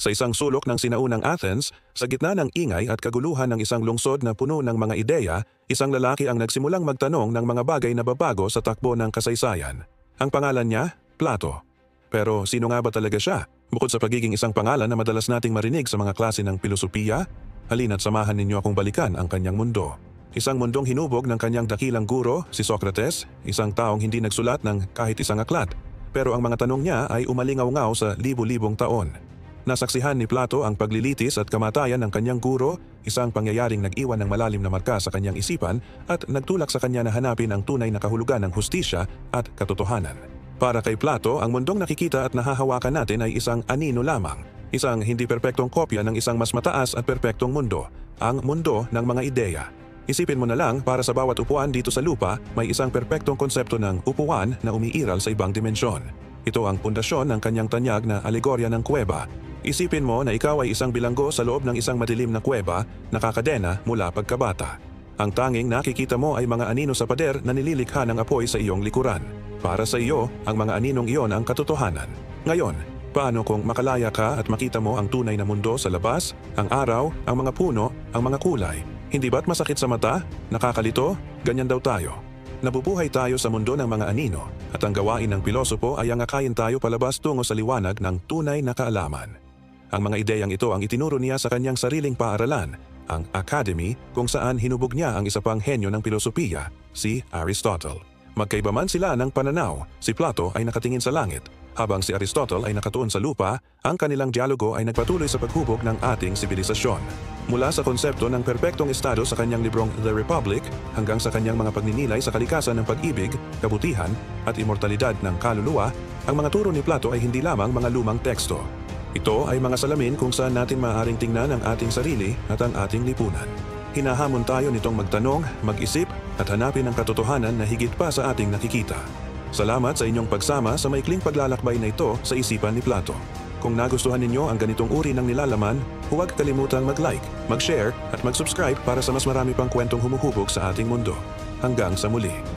Sa isang sulok ng sinaunang Athens, sa gitna ng ingay at kaguluhan ng isang lungsod na puno ng mga ideya, isang lalaki ang nagsimulang magtanong ng mga bagay na babago sa takbo ng kasaysayan. Ang pangalan niya, Plato. Pero sino nga ba talaga siya? Bukod sa pagiging isang pangalan na madalas nating marinig sa mga klase ng filosofiya, halina't samahan ninyo akong balikan ang kanyang mundo. Isang mundong hinubog ng kanyang dakilang guro, si Socrates, isang taong hindi nagsulat ng kahit isang aklat. Pero ang mga tanong niya ay umalingaw-ngaw sa libu-libong taon. Nasaksihan ni Plato ang paglilitis at kamatayan ng kanyang guro, isang pangyayaring nag-iwan ng malalim na marka sa kanyang isipan at nagtulak sa kanya na hanapin ang tunay na kahulugan ng hustisya at katotohanan. Para kay Plato, ang mundong nakikita at nahahawakan natin ay isang anino lamang, isang hindi perpektong kopya ng isang mas mataas at perpektong mundo, ang mundo ng mga ideya. Isipin mo na lang, para sa bawat upuan dito sa lupa, may isang perpektong konsepto ng upuan na umiiral sa ibang dimensyon. Ito ang pundasyon ng kanyang tanyag na alegorya ng kuweba. Isipin mo na ikaw ay isang bilanggo sa loob ng isang madilim na kuweba, nakakadena mula pagkabata. Ang tanging nakikita mo ay mga anino sa pader na nililikha ng apoy sa iyong likuran. Para sa iyo, ang mga aninong iyon ang katotohanan. Ngayon, paano kung makalaya ka at makita mo ang tunay na mundo sa labas, ang araw, ang mga puno, ang mga kulay? Hindi ba't masakit sa mata? Nakakalito? Ganyan daw tayo. Nabubuhay tayo sa mundo ng mga anino at ang gawain ng pilosopo ay ang akayin tayo palabas tungo sa liwanag ng tunay na kaalaman. Ang mga ideyang ito ang itinuro niya sa kanyang sariling paaralan, ang Academy, kung saan hinubog niya ang isa pang henyo ng pilosopiya, si Aristotle. Magkaiba man sila ng pananaw, si Plato ay nakatingin sa langit, habang si Aristotle ay nakatuon sa lupa. Ang kanilang dialogo ay nagpatuloy sa paghubog ng ating sibilisasyon. Mula sa konsepto ng perpektong estado sa kanyang librong The Republic hanggang sa kanyang mga pagninilay sa kalikasan ng pag-ibig, kabutihan at immortalidad ng kaluluwa, ang mga turo ni Plato ay hindi lamang mga lumang teksto. Ito ay mga salamin kung saan natin maaaring tingnan ang ating sarili at ang ating lipunan. Hinahamon tayo nitong magtanong, mag-isip at hanapin ang katotohanan na higit pa sa ating nakikita. Salamat sa inyong pagsama sa maikling paglalakbay na ito sa isipan ni Plato. Kung nagustuhan ninyo ang ganitong uri ng nilalaman, huwag kalimutang mag-like, mag-share at mag-subscribe para sa mas marami pang kwentong humuhubog sa ating mundo. Hanggang sa muli.